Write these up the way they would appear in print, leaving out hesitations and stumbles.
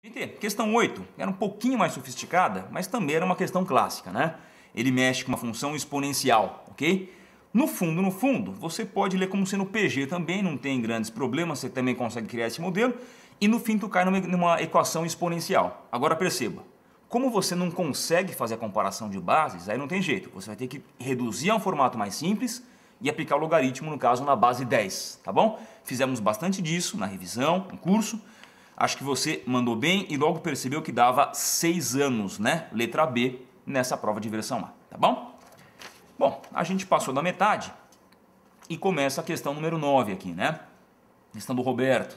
Gente, questão 8 era um pouquinho mais sofisticada, mas também era uma questão clássica, né? Ele mexe com uma função exponencial, ok? No fundo, você pode ler como sendo PG também, não tem grandes problemas, você também consegue criar esse modelo, e no fim tu cai numa equação exponencial. Agora perceba, como você não consegue fazer a comparação de bases, aí não tem jeito, você vai ter que reduzir a um formato mais simples e aplicar o logaritmo, no caso, na base 10, tá bom? Fizemos bastante disso na revisão, no curso. Acho que você mandou bem e logo percebeu que dava 6 anos, né? Letra B, nessa prova de versão A, tá bom? Bom, a gente passou da metade e começa a questão número 9 aqui, né? Questão do Roberto.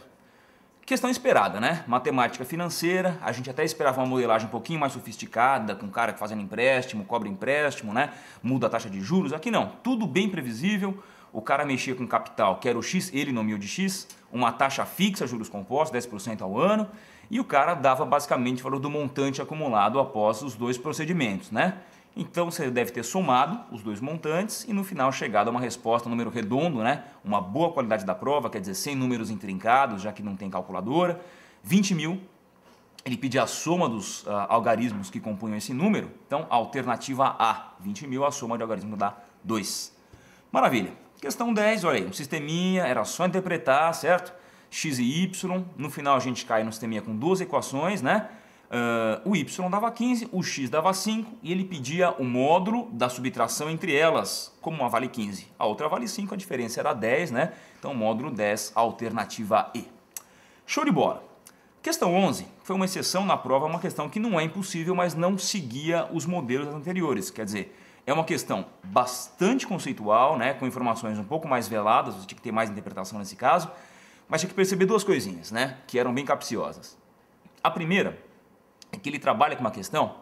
Questão esperada, né? Matemática financeira, a gente até esperava uma modelagem um pouquinho mais sofisticada, com o cara fazendo empréstimo, cobra empréstimo, né? Muda a taxa de juros. Aqui não, tudo bem previsível. O cara mexia com capital, que era o X, ele nomeou de X, uma taxa fixa, juros compostos, 10% ao ano, e o cara dava basicamente o valor do montante acumulado após os dois procedimentos, né? Então você deve ter somado os dois montantes e no final chegado a uma resposta, um número redondo, né? Uma boa qualidade da prova, quer dizer, sem números intrincados, já que não tem calculadora. 20 mil, ele pedia a soma dos algarismos que compunham esse número, então alternativa A, 20 mil, a soma de algarismo dá 2. Maravilha. Questão 10, olha aí, um sisteminha, era só interpretar, certo? X e Y, no final a gente cai no sisteminha com duas equações, né? O Y dava 15, o X dava 5 e ele pedia o módulo da subtração entre elas, como uma vale 15. A outra vale 5, a diferença era 10, né? Então módulo 10, alternativa E. Show de bola! Questão 11 foi uma exceção na prova, uma questão que não é impossível, mas não seguia os modelos anteriores, quer dizer, é uma questão bastante conceitual, né, com informações um pouco mais veladas, você tinha que ter mais interpretação nesse caso, mas tinha que perceber duas coisinhas, né, que eram bem capciosas. A primeira é que ele trabalha com uma questão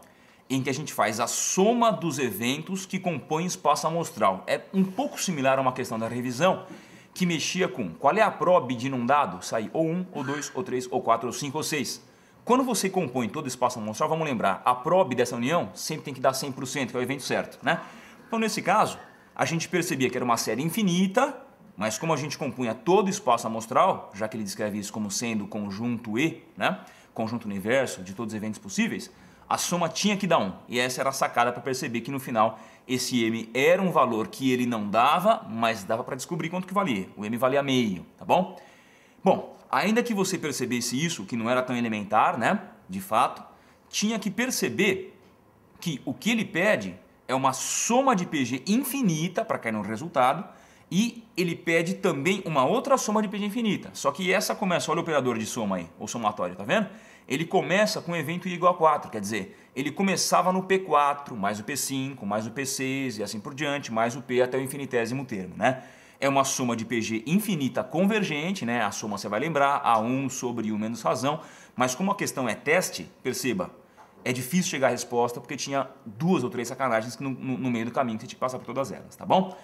em que a gente faz a soma dos eventos que compõem o espaço amostral. É um pouco similar a uma questão da revisão que mexia com qual é a prob de num dado sair ou 1, ou 2, ou 3, ou 4, ou 5, ou 6. Quando você compõe todo o espaço amostral, vamos lembrar, a prob dessa união sempre tem que dar 100%, que é o evento certo, né? Então, nesse caso, a gente percebia que era uma série infinita, mas como a gente compunha todo o espaço amostral, já que ele descreve isso como sendo conjunto E, né? Conjunto universo de todos os eventos possíveis, a soma tinha que dar 1. E essa era a sacada para perceber que no final esse M era um valor que ele não dava, mas dava para descobrir quanto que valia. O M valia meio, tá bom? Bom, ainda que você percebesse isso, que não era tão elementar, né? De fato, tinha que perceber que o que ele pede é uma soma de PG infinita para cair no resultado e ele pede também uma outra soma de PG infinita. Só que essa começa, olha o operador de soma aí, o somatório, tá vendo? Ele começa com o evento I igual a 4, quer dizer, ele começava no P4, mais o P5, mais o P6 e assim por diante, mais o P até o infinitésimo termo, né? É uma soma de PG infinita convergente, né? A soma você vai lembrar, A1 sobre U menos razão, mas como a questão é teste, perceba, é difícil chegar à resposta porque tinha 2 ou 3 sacanagens no meio do caminho que você tinha que passar por todas elas, tá bom?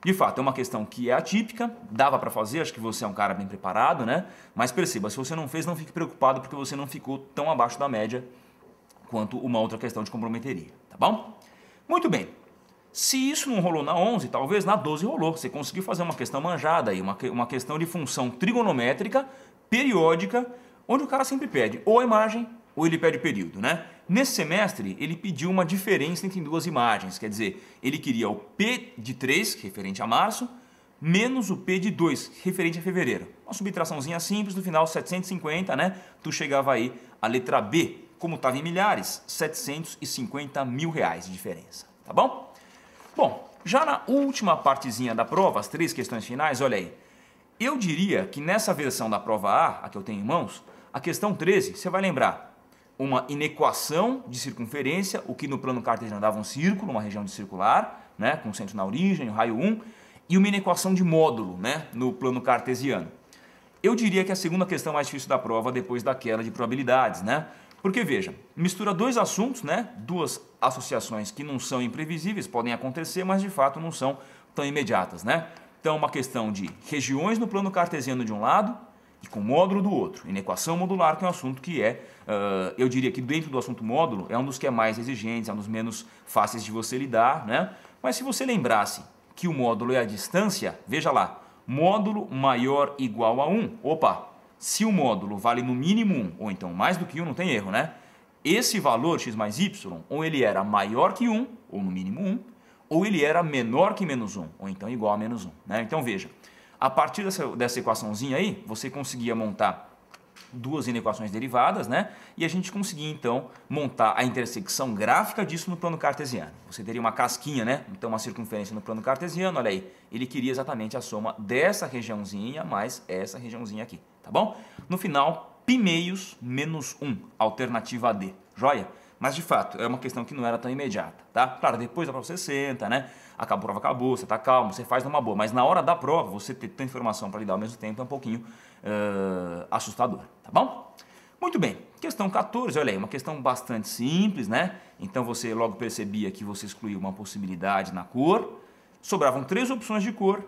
De fato, é uma questão que é atípica, dava para fazer, acho que você é um cara bem preparado, né? Mas perceba, se você não fez, não fique preocupado porque você não ficou tão abaixo da média quanto uma outra questão te comprometeria, tá bom? Muito bem. Se isso não rolou na 11, talvez na 12 rolou. Você conseguiu fazer uma questão manjada aí, uma questão de função trigonométrica, periódica, onde o cara sempre pede ou a imagem ou ele pede o período, né? Nesse semestre, ele pediu uma diferença entre duas imagens, quer dizer, ele queria o P de 3, referente a março, menos o P de 2, referente a fevereiro. Uma subtraçãozinha simples, no final 750, né? Tu chegava aí a letra B, como estava em milhares, 750 mil reais de diferença, tá bom? Bom, já na última partezinha da prova, as 3 questões finais, olha aí. Eu diria que nessa versão da prova A, a que eu tenho em mãos, a questão 13, você vai lembrar uma inequação de circunferência, o que no plano cartesiano dava um círculo, uma região de circular, né, com centro na origem, raio 1, e uma inequação de módulo, né, no plano cartesiano. Eu diria que a segunda questão mais difícil da prova depois daquela de probabilidades, né? Porque, veja, mistura 2 assuntos, né? 2 associações que não são imprevisíveis, podem acontecer, mas de fato não são tão imediatas, né? Então, uma questão de regiões no plano cartesiano de um lado e com módulo do outro. Inequação modular, que é um assunto que eu diria que dentro do assunto módulo, é um dos que é mais exigentes, é um dos menos fáceis de você lidar, né? Mas se você lembrasse que o módulo é a distância, veja lá, módulo maior igual a 1. Opa! se o módulo vale no mínimo 1, ou então mais do que 1, não tem erro, né? Esse valor x mais y, ou ele era maior que 1, ou no mínimo 1, ou ele era menor que menos 1, ou então igual a menos 1. Né? Então veja, a partir dessa equaçãozinha aí, você conseguia montar duas inequações derivadas, né? E a gente conseguia então montar a intersecção gráfica disso no plano cartesiano. Você teria uma casquinha, né? Então uma circunferência no plano cartesiano, olha aí, ele queria exatamente a soma dessa regiãozinha mais essa regiãozinha aqui, tá bom? No final, π meios menos 1, alternativa D, joia? Mas de fato, é uma questão que não era tão imediata, tá? Claro, depois da prova você senta, né? A prova acabou, você tá calmo, você faz numa boa. Mas na hora da prova, você ter tanta informação para lidar ao mesmo tempo é um pouquinho assustador, tá bom? Muito bem, questão 14, olha aí, uma questão bastante simples, né? Então você logo percebia que você excluiu uma possibilidade na cor. Sobravam 3 opções de cor,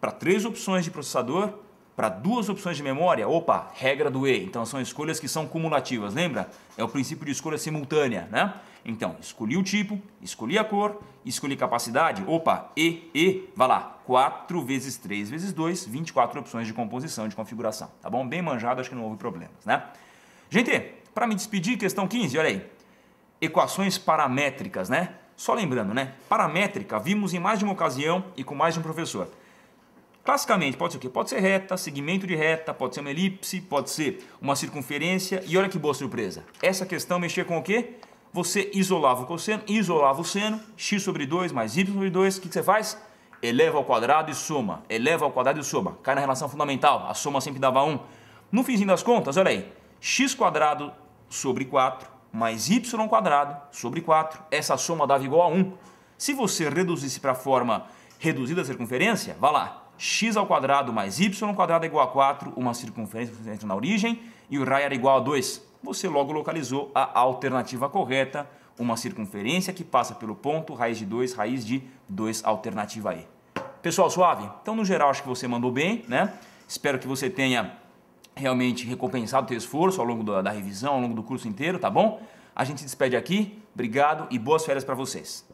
para 3 opções de processador, para 2 opções de memória. Opa, regra do E. Então são escolhas que são cumulativas, lembra? É o princípio de escolha simultânea, né? Então, escolhi o tipo, escolhi a cor, escolhi capacidade. Opa, vai lá. 4 vezes 3 vezes 2, 24 opções de composição e de configuração. Tá bom? Bem manjado, acho que não houve problemas, né? Gente, para me despedir, questão 15, olha aí. Equações paramétricas, né? Só lembrando, né? Paramétrica, vimos em mais de uma ocasião e com mais de um professor. Classicamente, pode ser o quê? Pode ser reta, segmento de reta, pode ser uma elipse, pode ser uma circunferência. E olha que boa surpresa. Essa questão mexia com o quê? Você isolava o cosseno, isolava o seno, x sobre 2 mais y sobre 2. O que você faz? Eleva ao quadrado e soma. Eleva ao quadrado e soma. Cai na relação fundamental. A soma sempre dava 1. No finzinho das contas, olha aí. X quadrado sobre 4 mais y quadrado sobre 4. Essa soma dava igual a 1. Se você reduzisse para a forma reduzida da circunferência, vá lá. X ao quadrado mais y quadrado é igual a 4, uma circunferência na origem, e o raio era igual a 2. Você logo localizou a alternativa correta, uma circunferência que passa pelo ponto, raiz de 2, alternativa E. Pessoal, suave? Então, no geral, acho que você mandou bem, né? Espero que você tenha realmente recompensado o teu esforço ao longo da revisão, ao longo do curso inteiro, tá bom? A gente se despede aqui, obrigado e boas férias para vocês.